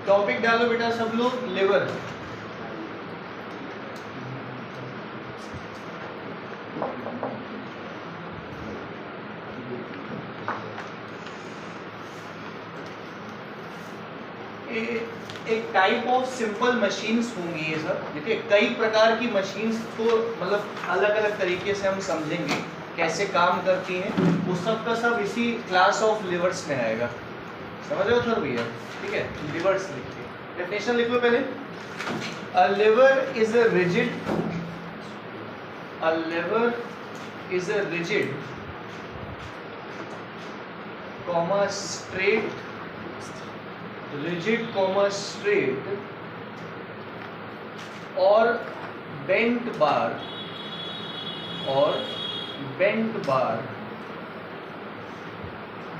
Topic डालो बेटा सब लोग, लिवर। एक टाइप ऑफ सिंपल मशीन्स होंगी ये सब, देखिए कई प्रकार की मशीन्स को मतलब अलग अलग तरीके से हम समझेंगे कैसे काम करती हैं, वो सब का सब इसी क्लास ऑफ लिवर्स में आएगा। समझ रहे हो सर भैया? ठीक है, लिवर्स लिखिए, डेफिनेशन लिख लो पहले। A lever is a rigid, a lever is a rigid comma straight, rigid comma straight or bent bar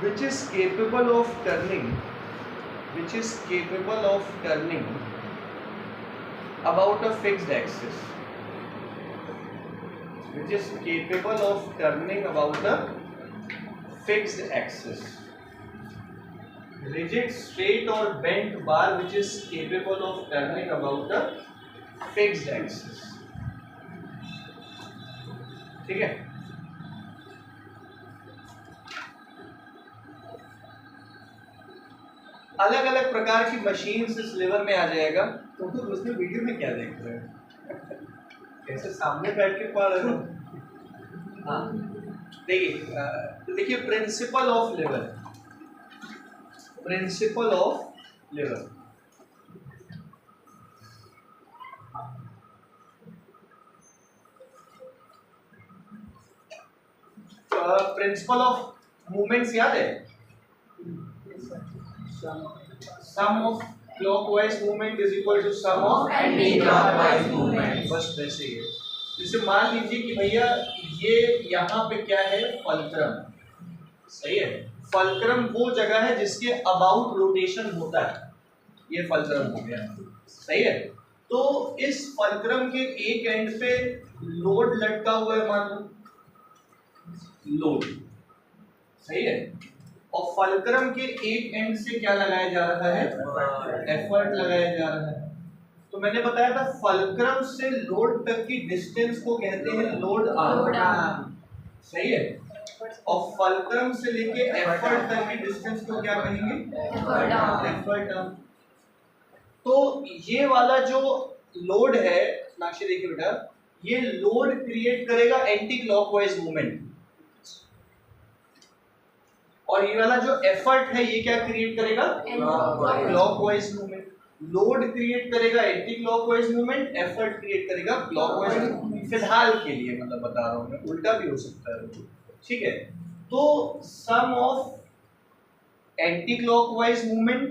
which is capable of turning about a fixed axis, which is capable of turning about a fixed axis. Rigid, straight or bent bar which is capable of turning about the fixed axis. ठीक है? अलग अलग प्रकार की machines इस liver में आ जाएगा। तो उसमें वीडियो में क्या देख रहे हैं? कैसे सामने बैठ के पढ़ रहे हो? हाँ, देखिए principle of lever, principle of lever. Principle of movements याद है? Sum of clockwise movement is equal to sum of anti clockwise movement. बस वैसे ही है। जैसे मान लीजिए कि भैया ये यहाँ पे क्या है, फलक्रम, सही है। फलक्रम वो जगह है जिसके अबाउट रोटेशन होता है, ये फलक्रम हो गया, सही है। तो इस फलक्रम के एक एंड पे लोड लटका हुआ है, मान लो लोड, सही है। और फलक्रम के एक एंड से क्या लगाया जा रहा है, एफर्ट लगाया जा रहा है। तो मैंने बताया था फलक्रम से लोड तक की डिस्टेंस को कहते हैं लोड आर्म, सही है। और फलक्रम से लेके एफर्ट तक की डिस्टेंस को क्या कहेंगे, एफर्ट आर्म। तो ये वाला जो लोड है, नाक्षी देखिए बेटा, ये लोड क्रिएट करेगा एंटी क्लॉकवाइज मूवमेंट, और ये वाला जो एफर्ट है ये क्या क्रिएट करेगा, क्लॉकवाइज मूवमेंट। लोड क्रिएट करेगा anti clockwise movement, effort create करेगा क्लॉकवाइज मूवमेंट। फिलहाल के लिए मतलब बता रहा हूँ मैं, उल्टा भी हो सकता है, ठीक है। तो sum of anti clockwise movement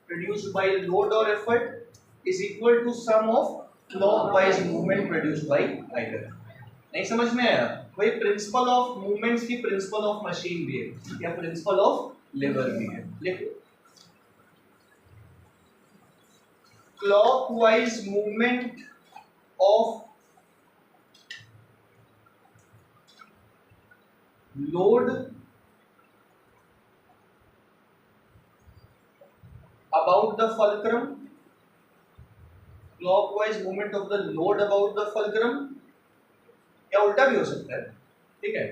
produced by load और effort is equal to sum of clockwise movement produced by either. नहीं समझ में आया? वही प्रिंसिपल ऑफ मूवमेंट्स की प्रिंसिपल ऑफ मशीन भी है, या प्रिंसिपल ऑफ लेबर भी है। देखो clockwise movement of load about the fulcrum, clockwise movement of the load about the fulcrum, या उल्टा भी हो सकता है, ठीक है,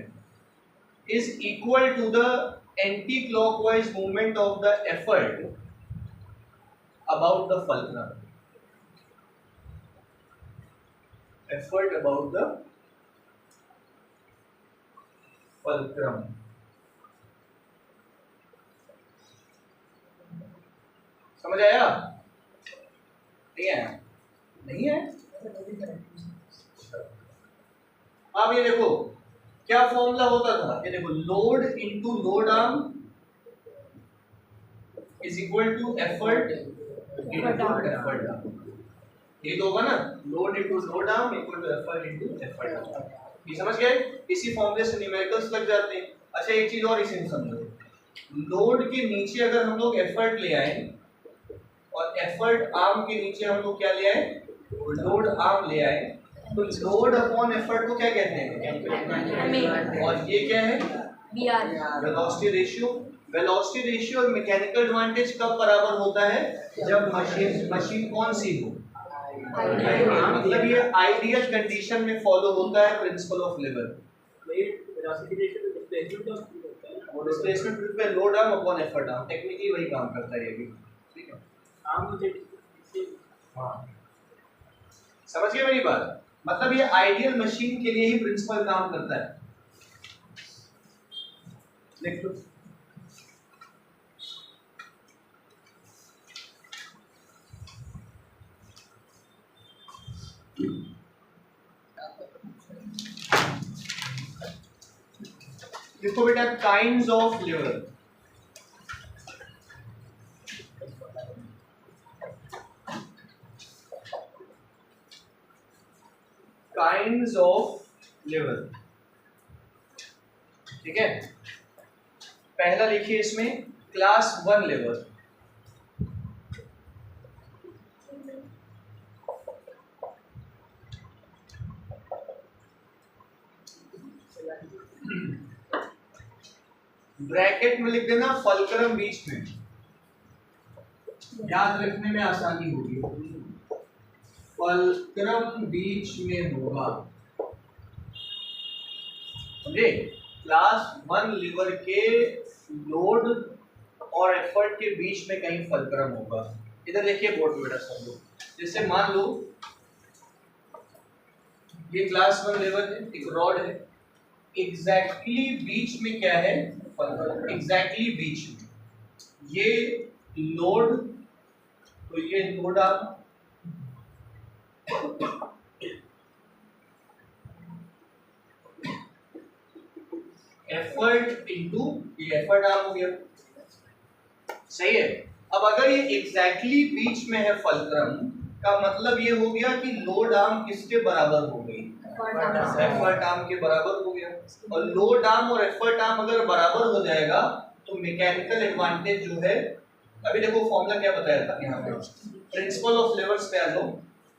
is equal to the anti-clockwise movement of the effort about the fulcrum, effort about the fulcrum। समझ आया? नहीं आया? नहीं है? अब ये देखो क्या फॉर्मूला होता था, ये देखो load into load arm is equal to effort into effort arm. ये तो होगा ना, load into load arm equal to effort into effort arm. ये समझ गए? इसी फॉर्मूले से न्यूमेरिकल्स लग जाते हैं। अच्छा एक चीज और इसे समझो, लोड के नीचे अगर हम लोग एफर्ट ले आए और एफर्ट आर्म के नीचे हम लोग क्या ले आए, लोड आर्म ले आए, तो लोड अपॉन एफर्ट को क्या कहते हैं, और ये क्या है, वेलोसिटी रेशियो। वेलोसिटी रेशियो और मैकेनिकल एडवांटेज कब बराबर होता है? जब मशीन कौन सी हो? मतलब ये आइडियल कंडीशन में फॉलो होता है प्रिंसिपल ऑफ लेवल। और डिस्प्लेसमेंट पे load arm upon effort arm, technically वही काम करता है ये भी। ठीक है, हाँ समझ गए मेरी बात? मतलब ये आइडियल मशीन के लिए ही प्रिंसिपल काम करता है। देख लो, देखो बेटा, kinds of level. Kinds of level, ठीक है। पहला लिखिए इसमें क्लास 1 लेवल। ब्रैकेट में लिख देना फलक्रम बीच में, याद रखने में आसानी होगी। फलक्रम बीच में होगा, समझे? क्लास 1 लेवल के लोड और एफर्ट के बीच में कहीं फलक्रम होगा। इधर देखिए बोर्ड बेटा सब लोग, जैसे मान लो ये क्लास 1 लेवल है, एक रॉड है, एग्जैक्टली बीच में क्या है? फलक्रम। एग्जैक्टली बीच में ये लोड, तो ये लोड आर्म, एफर्ट इनटू ये एफर्ट आर्म हो गया, सही है। अब अगर ये एग्जैक्टली बीच में है फलक्रम का मतलब ये हो गया कि लोड आर्म किसके बराबर हो गई? एफर्ट आर्म के बराबर हो गया। और लोड आर्म और एफर्ट आर्म अगर बराबर हो जाएगा तो मैकेनिकल एडवांटेज जो है, अभी देखो फॉर्मूला क्या बताया था यहाँ पे, प्रिंसिपल ऑफ लेवर्स पे आ लो,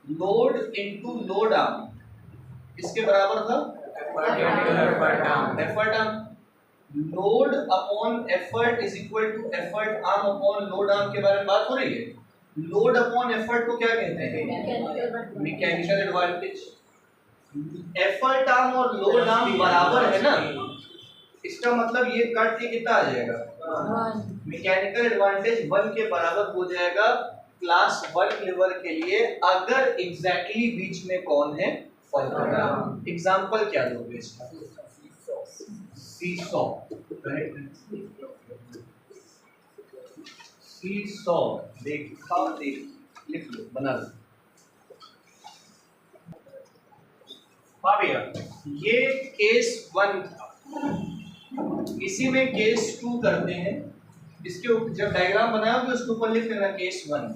लोड इनटू लोड आर्म इसके बराबर था effort arm. Load upon effort is equal to effort arm upon load arm के बारे में बात हो रही है। लोड अपॉन एफर्ट को क्या कहते हैं? Mechanical advantage. एफर्ट आर्म और लोड आर्म बराबर है ना, इसका मतलब ये कट के कितना आ जाएगा? मैकेनिकल एडवांटेज 1 के बराबर हो जाएगा क्लास 1 लेवल के लिए, अगर एग्जैक्टली बीच में कौन है? फलक्रम। एग्जांपल क्या दोगे इसका? सीसॉ, सीसॉ देखा, देख लिख लो, बना लो। हाँ भैया, ये केस 1 था, इसी में केस 2 करते हैं। इसके जब डायग्राम बनाओगे उसके ऊपर लिख देना केस 1,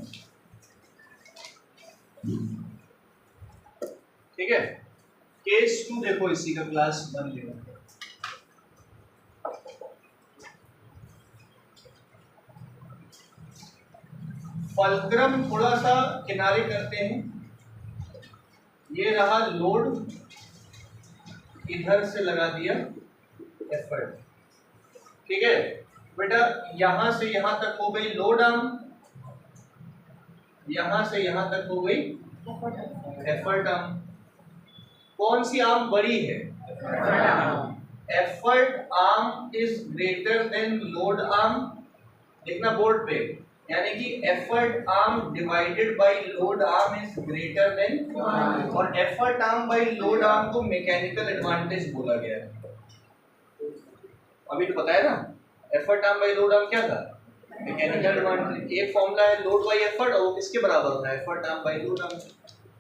ठीक है। केस 2 देखो इसी का, क्लास 1 लेवल। फलक्रम थोड़ा सा किनारे करते हैं, ये रहा लोड, इधर से लगा दिया एफर्ट, ठीक है बेटा। यहां से यहां तक हो गई लोड आर्म, यहां से यहां तक हो गई एफर्ट आर्म। कौन सी आर्म बड़ी है? Effort arm is greater than load arm, देखना बोर्ड पे, यानी कि effort arm divided by load arm is greater than, और effort arm by load arm को मैकेनिकल एडवांटेज बोला गया है। अभी तो बताया ना, effort arm by load arm क्या था? Mechanical advantage. एक फॉर्मूला है लोड बाय एफर्ट, और वो किसके बराबर होता है? Effort arm by load arm.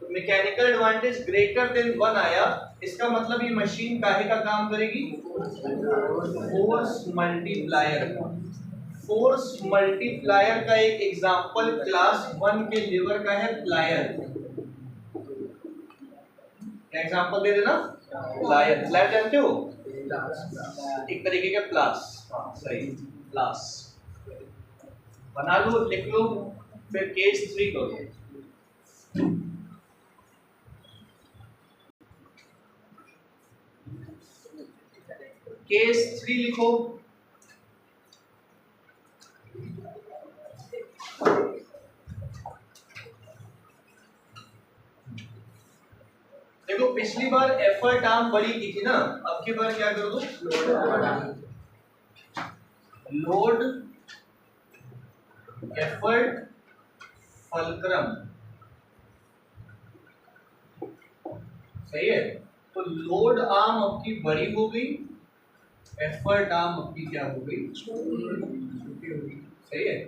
तो मैकेनिकल एडवांटेज ग्रेटर देन 1 आया, इसका मतलब ये मशीन काहे का काम करेगी? फोर्स मल्टीप्लायर का। फोर्स मल्टीप्लायर का एक एग्जांपल क्लास 1 के लेवर का है प्लायर। एग्जांपल दे देना, प्लायर। प्लायर जानते हो? एक तरीके का प्लास, हाँ सही, प्लास बना लो, लिख लो, फिर केस 3 करो। केस 3 लिखो, पिछली बार एफर्ट आर्म बड़ी की थी ना, अब की बार क्या करोगे? लोड एफर्ट फलक्रम, सही है। तो लोड आर्म आपकी बड़ी हो गई, एफर्ट आर्म आपकी क्या हो गई? छोटी हो गई, सही है।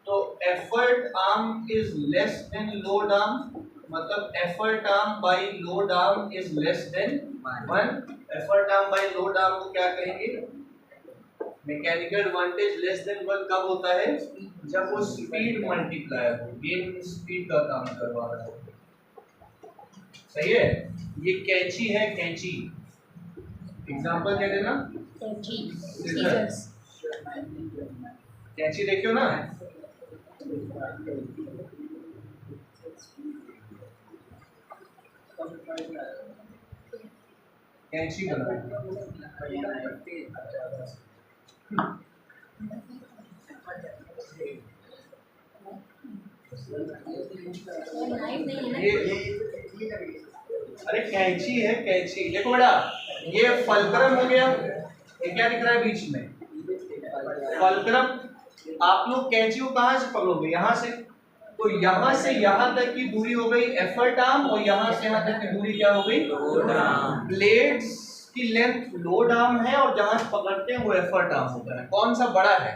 तो effort arm is less than load arm, मतलब effort arm by load arm is less than 1। Effort arm by load arm को क्या कहेंगे? मैकेनिकल एडवांटेज लेस देन 1 कब होता है? जब वो स्पीड मल्टीप्लायर हो, गेन स्पीड का काम करवा रहा हो, सही है। ये कैंची है, कैंची, एग्जांपल क्या देना? कैंची देखियो ना, कैंची बना अरे कैंची है, कैंची। देखो बेटा, ये फलक्रम हो गया, ये क्या दिख रहा है बीच में? फलक्रम। आप लोग कैंची को कहां से पकड़ोगे? यहां से। तो यहां से यहां तक की दूरी हो गई एफर्ट आर्म, और यहां से यहां तक की दूरी क्या हो गई? ब्लेड्स की लेंथ लोड आर्म है, और जहां से पकड़ते हैं वो एफर्ट आर्म होता है। कौन सा बड़ा है?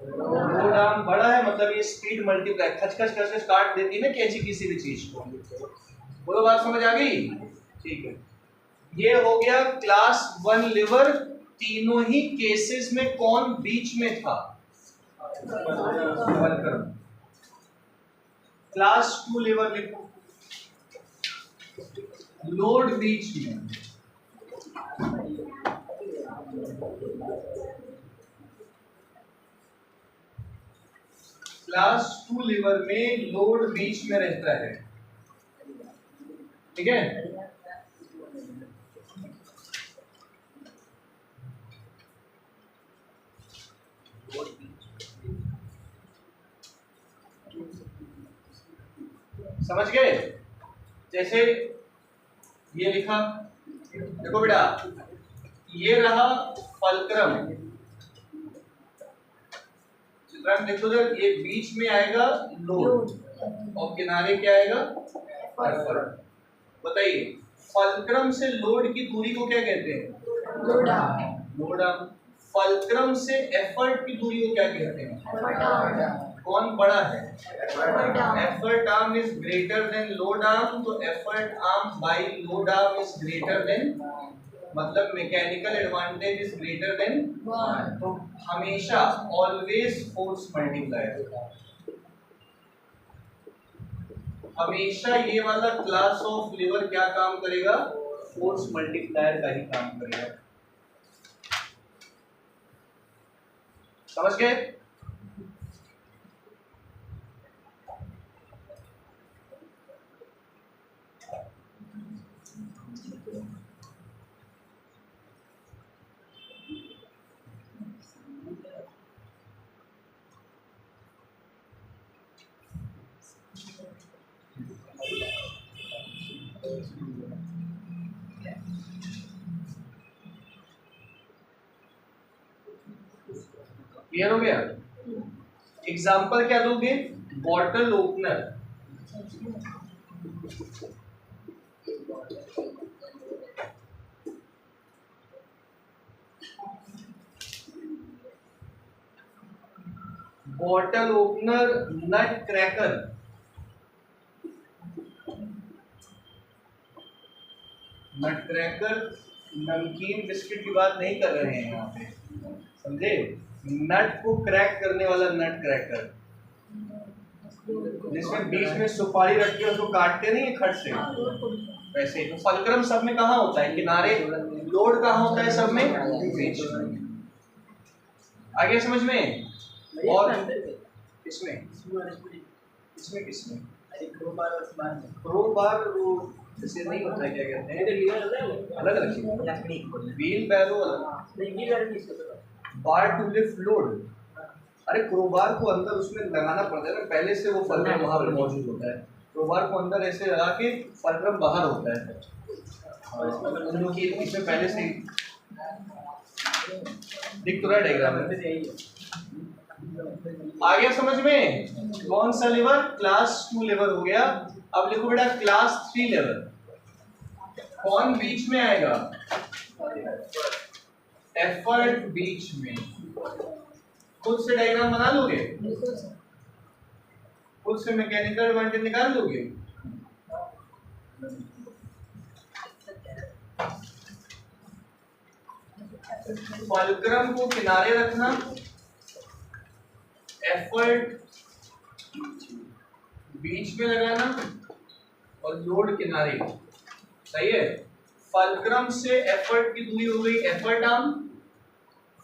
लोड आर्म बड़ा है, मतलब ये स्पीड मल्टीप्लाई खच खच खच खच काट देती है ना कैंची किसी भी चीज को। बोलो, बात समझ आ गई? ठीक है, ये हो गया क्लास 1 लिवर। तीनों ही केसेस में कौन बीच में था? क्लास 2 लिवर लिखो, लोड बीच में, क्लास 2 लिवर में लोड बीच में रहता है, ठीक है। समझ गए? जैसे ये लिखा, देखो बेटा, ये रहा फलक्रम, चित्रण देखो जरा, ये बीच में आएगा लोड और किनारे क्या आएगा? एफर्ट। बताइए, फलक्रम से लोड की दूरी को क्या कहते हैं? Load arm. फलक्रम से एफर्ट की दूरी को क्या कहते हैं? कौन बड़ा है? Effort arm is greater than load arm, तो effort arm by load arm is greater than, मतलब mechanical advantage is greater than 1। तो हमेशा ऑलवेज फोर्स मल्टीप्लायर, हमेशा ये वाला क्लास ऑफ लीवर क्या काम करेगा? फोर्स मल्टीप्लायर का ही काम करेगा। समझ गए? क्लियर हो गया? एग्जाम्पल क्या दोगे? बॉटल ओपनर, बॉटल ओपनर, नट क्रैकर, नट क्रैकर, नमकीन बिस्किट की बात नहीं कर रहे हैं यहाँ पे, समझे? नट को क्रैक करने वाला नट क्रैकर, जिसमें बीच में सुपारी रख के उसको काटते नहीं खट से, वैसे। तो फलक्रम सब में कहाँ होता है? किनारे। लोड कहाँ होता है? सब में बीच में। आगे समझ में? और इसमें इसमें किसमें? क्रोबार वो जैसे नहीं होता है, क्या कहते हैं? अलग अलग व्हील बैरो अलग, बार टू लिफ्ट लोड। अरे क्रोबार को अंदर उसमें लगाना पड़ता है ना, पहले से वो फलक्रम वहां पर मौजूद होता है। क्रोबार को अंदर ऐसे लगा के फलक्रम बाहर होता है, इसमें पहले से दिख तो रहा है डायग्राम में। आ गया समझ में? कौन सा लेवर? क्लास 2 लेवर हो गया। अब लिखो बेटा क्लास 3 लेवर। कौन बीच में आएगा? एफर्ट बीच में। खुद से डायग्राम बना लोगे? खुद से मैकेनिकल एडवांटेज निकाल लोगे? फुलक्रम को किनारे रखना, एफर्ट बीच में लगाना और लोड किनारे। सही है? फुलक्रम से एफर्ट की दूरी हो गई एफर्ट आर्म,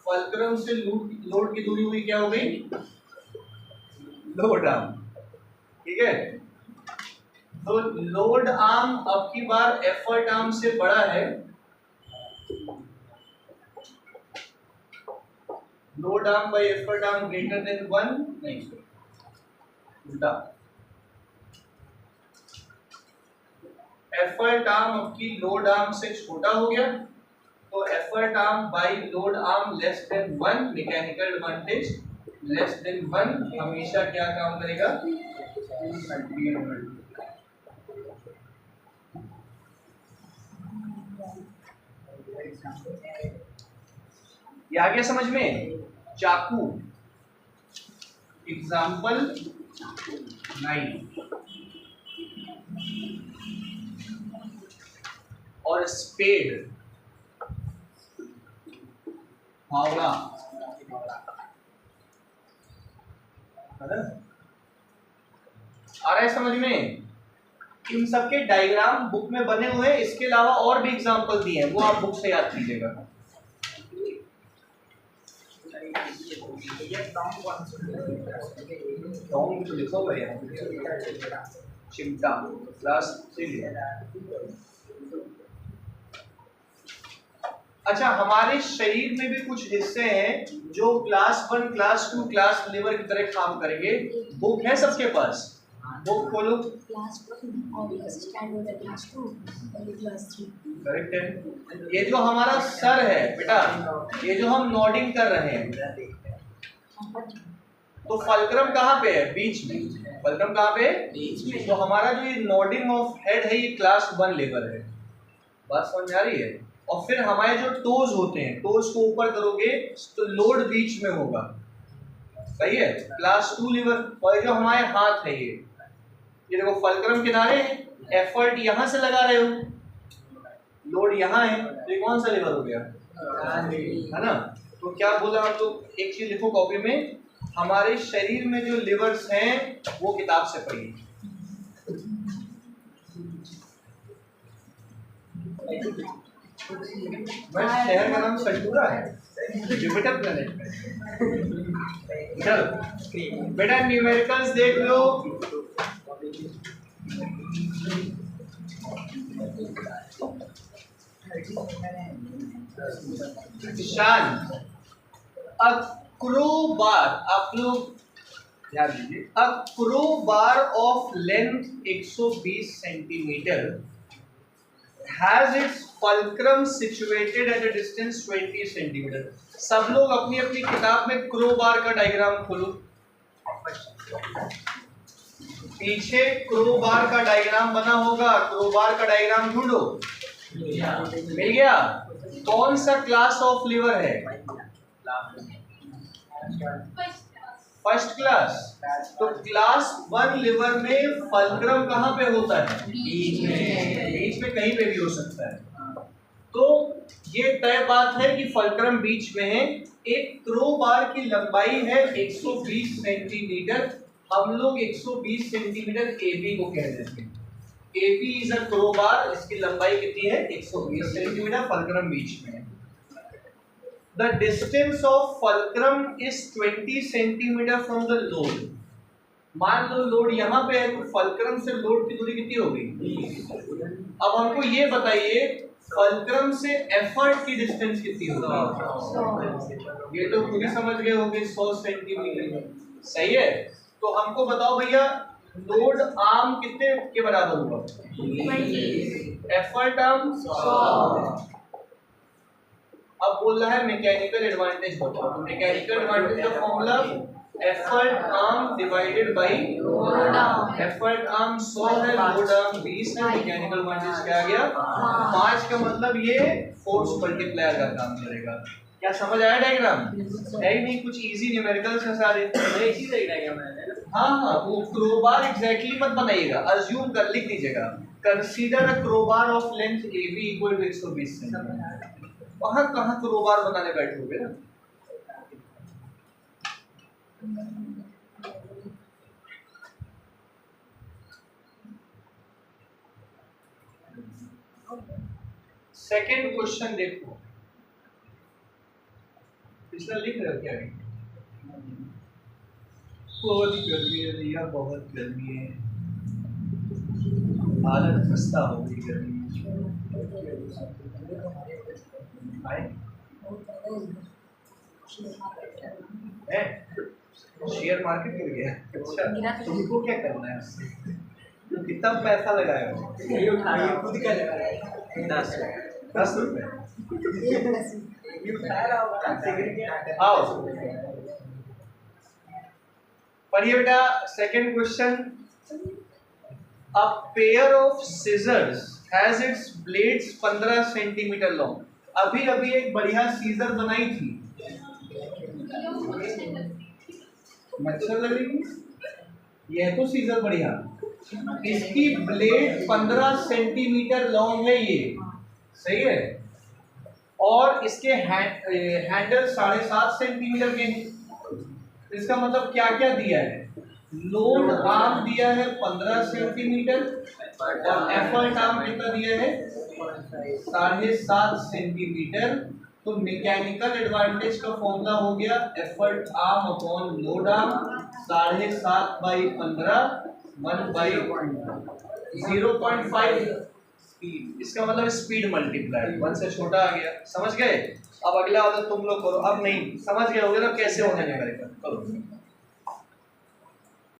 फुलक्रम से लोड की दूरी हुई क्या हो गई? Load arm. ठीक है? तो लोड आर्म अब की बार एफर्ट आर्म से बड़ा है। Load arm bye effort arm greater than 1 नहीं, उल्टा। एफर्ट आर्म अब की लोड आर्म से छोटा हो गया, तो effort arm by load arm less than 1, mechanical advantage less than 1 हमेशा क्या काम करेगा? ये आ गया समझ में? चाकू एग्जाम्पल 9 और स्पेड फावड़ा। आ रहा है समझ में? इन सबके डायग्राम बुक में बने हुए हैं, इसके अलावा और भी एग्जाम्पल दिए हैं, वो आप बुक से याद कीजिएगा। तो लिखो भैया चिमटा क्लास 3। अच्छा, हमारे शरीर में भी कुछ हिस्से हैं जो क्लास 1, क्लास 2, क्लास लिवर की तरह काम करेंगे। बुक है सबके पास? बुक खोलो। क्लास 1 और स्टैंड होता है क्लास 2 और क्लास 3। करेक्ट है। ये जो हमारा सर है बेटा, ये जो हम नोडिंग कर रहे हैं, तो फुलक्रम कहाँ पे है? बीच में। फुलक्रम कहाँ पे? बीच में। तो हमारा जो ये नोडिंग ऑफ हेड है, ये क्लास 1 लेवल है। बात समझ आ रही है? और फिर हमारे जो टोज होते हैं, टोज को ऊपर करोगे तो लोड बीच में होगा। सही है? Class 2 level. और जो हमारे हाथ है, ये देखो फुलक्रम किनारे है, एफर्ट यहां से लगा रहे हो, लोड यहाँ है, तो ये कौन सा लेवल हो गया? है ना? तो क्या बोला आप लोग? एक चीज लिखो कॉपी में, हमारे शरीर में जो लिवर्स हैं वो किताब से पढ़िए। बस शहर का नाम सल्टूरा है, जुपिटर प्लेनेट में। चलो बेटा न्यूमेरिकल्स देख लो। शान क्रोबार, आप लोग ध्यान दीजिए, a crowbar of length 120 centimetre has its fulcrum situated at a distance 20 centimetre. सब लोग अपनी अपनी किताब में क्रोबार का डायग्राम खोलो। पीछे क्रोबार का डायग्राम बना होगा, क्रोबार का डायग्राम ढूंढो। मिल गया? कौन सा क्लास ऑफ लिवर है? First class. तो क्लास 1 लिवर में फुलक्रम कहाँ पे होता है? बीच में। बीच में कहीं पे भी हो सकता है। तो ये तय बात है कि फुलक्रम बीच में है। एक क्रोबार की लंबाई है 120 सेंटीमीटर। हम लोग 120 सेंटीमीटर AB को कह देते हैं। AB इज अ क्रोबार, इसकी लंबाई कितनी है? 120 सेंटीमीटर। फुलक्रम बीच में है। The distance of fulcrum is 20 centimetre from the load। मान लो लोड यहाँ पे है, तो फुलक्रम से लोड की दूरी कितनी होगी? अब हमको ये बताइए फुलक्रम से एफर्ट की डिस्टेंस कितनी होगी? ये तो खुद ही समझ गए होंगे, 100 सेंटीमीटर। सही है? तो हमको बताओ भैया लोड आर्म कितने के बराबर हुआ? 20. Effort arm 100. अब बोल रहा है मैकेनिकल एडवांटेज बताओ. तो मैकेनिकल एडवांटेज का formula effort arm divided bye Load arm. Effort arm 100 है, लोड आर्म 20 है. मैकेनिकल एडवांटेज क्या आ गया? 5 का मतलब ये फोर्स मल्टीप्लायर का काम करेगा. क्या समझ आया डायग्राम? है ही नहीं, कुछ इजी न्यूमेरिकल्स है सारे. इसी डायग्राम है. हाँ, वो क्रोबार एग्जैक्टली मत बनाइएगा, अज्यूम कर लिख दीजिएगा. Consider a crowbar of length AB equal to 120 centimetre. वहां कहां क्रोबार बनाने बैठोगे ना. सेकंड क्वेश्चन देखो. पिछला लिख रहे हो क्या? बहुत गर्मी है भैया, बहुत गर्मी है, हालत खस्ता हो गई गर्मी है. शेयर मार्केट गिर गया. अच्छा, तुमको क्या करना है उससे? तो कितना पैसा लगाया? खुद का लगाया 10 रुपए. आओ पढ़िए बेटा. Second question. A pair of scissors has its blades 15 centimetre long. अभी अभी एक बढ़िया सीजर बनाई थी. मच्छर लगेगी. यह तो सीजर बढ़िया. इसकी ब्लेड 15 सेंटीमीटर लॉन्ग है, ये सही है. और इसके हैंडल 7.5 सेंटीमीटर के हैं. इसका मतलब क्या क्या दिया है? लोड आर्म दिया है 15 सेंटीमीटर और एफर्ट आर्म कितना दिया है? 7.5 सेंटीमीटर. तो मैकेनिकल एडवांटेज का फॉर्मूला हो गया effort arm upon load arm 7.5 by 15 1 by 0.5 speed. इसका मतलब स्पीड मल्टीप्लाई 1 से छोटा आ गया. समझ गए? अब अगला वाला तुम लोग करो. अब नहीं समझ गए होगे ना कैसे होने लगा. करो.